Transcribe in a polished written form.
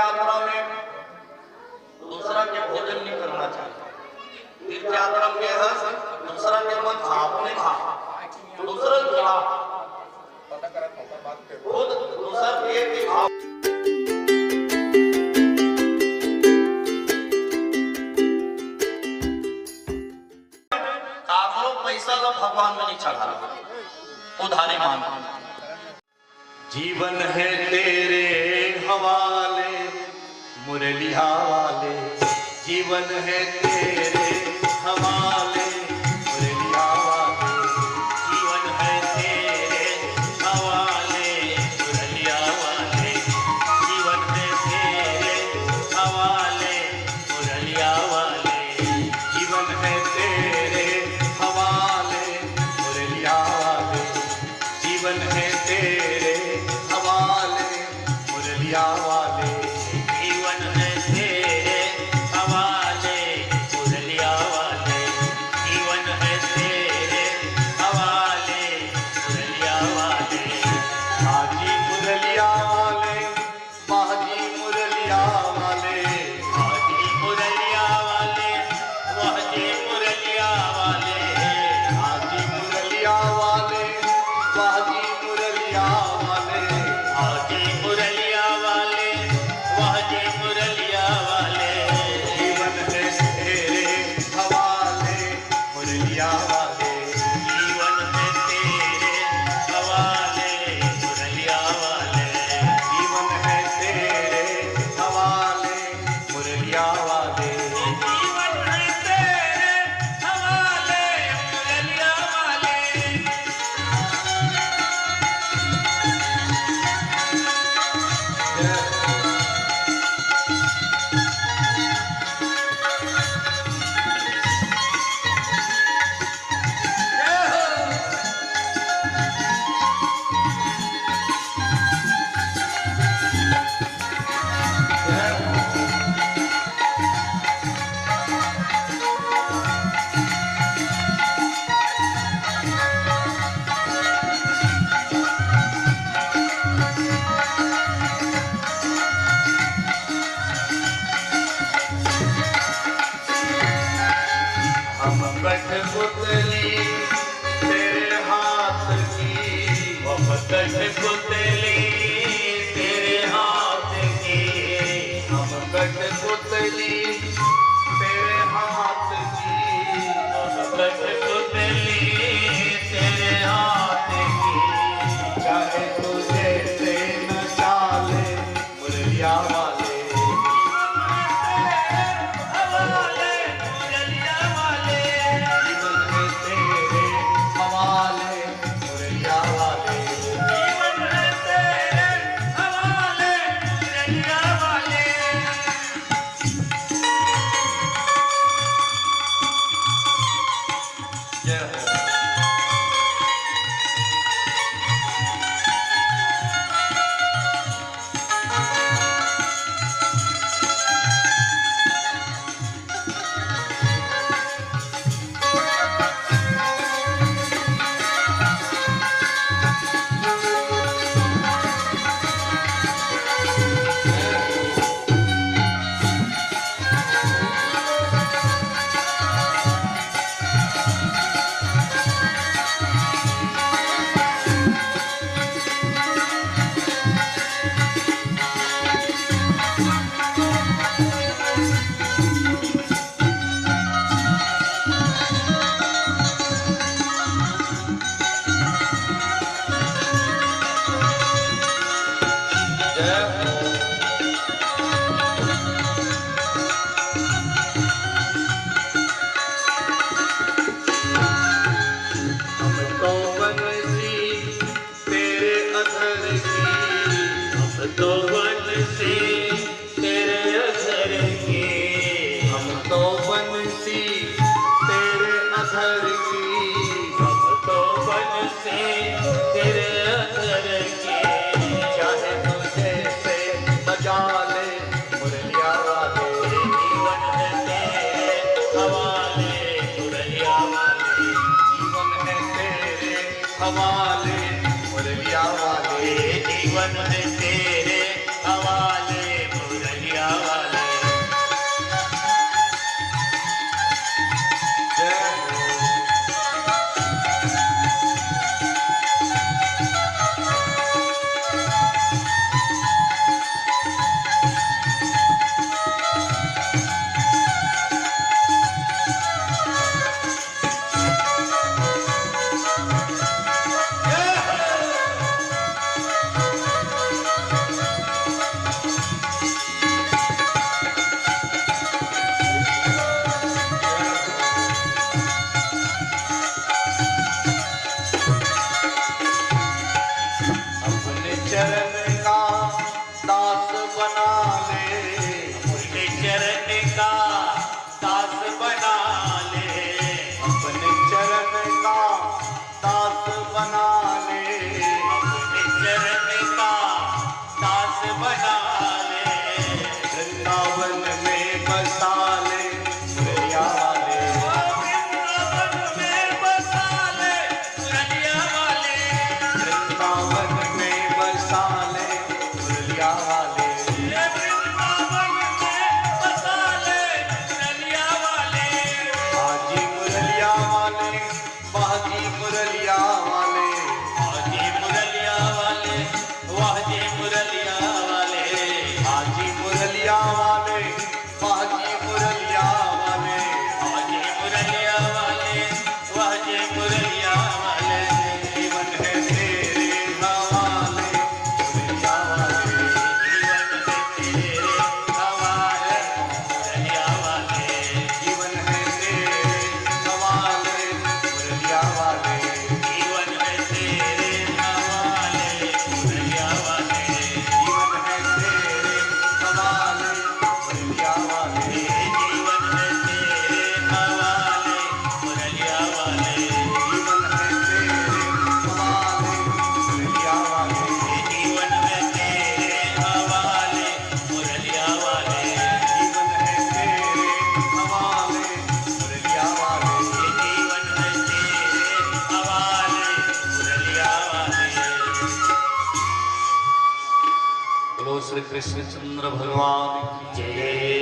यात्रा में दूसरा के भोजन नहीं करना चाहिए। तीर्थ यात्रा में है दूसरा के मन साफ नहीं खा, दूसरा खिला, खुद दूसरा के खाओ। पैसा ला भगवान में नहीं चढ़ा, उधारी मांग। जीवन है तेरे हवाले मुरलिया वाले, जीवन है तेरे हवाले मुरलिया वाले, जीवन है तेरे हवाले मुरलिया वाले, जीवन है तेरे हवाले मुरलिया वाले, जीवन है तेरे हवाले मुरलिया वाले, जीवन है तेरे हवाले मुरलिया वाले, जीवन है तेरे हवाले मुरलिया वाले, जीवन है तेरे हवाले मुरलिया वाले। हाजी मुरलिया वाले, महाजी मुरलिया वाले, हाजी मुरलिया वाले, महाजी मुरलिया वाले, हाजी मुरलिया वाले, महाजी मुरलिया वाले, हाजी मुरलिया वाले, महाजी मुरलिया वाले, जीवन है तेरे हवाले मुरलिया वाले, जीवन है तेरे हवाले मुरलिया वाले, जीवन है तेरे हवाले मुरलिया वाले, जीवन है तेरे हवाले मुरलिया वाले। हम कठपुतली तेरे हाथ की, हम कठपुतली तेरे हाथ की, हम कठपुतली तेरे हाथ की, हम कठपुतली तेरे हाथ की, चाहे तुझे से न चाले मुरलिया वाले, हवाले मुरलिया वाले, जीवन है तेरे हवाले मुरलिया वाले, जीवन है तेरे हवाले मुरलिया वाले। जय हो। तो बंसी तेरे असर की, हम तो बंसी तेरे असर की, हम तो बंसी तेरे असर की, चाहे तुझे से बचा ले मुरलिया वाले, जीवन है तेरे हवाले मुरलिया वाले, जीवन है तेरे हवाले मुरलिया वाले, जीवन है तेरे हवाले मुरलिया श्री कृष्णचंद्र भगवान की जय।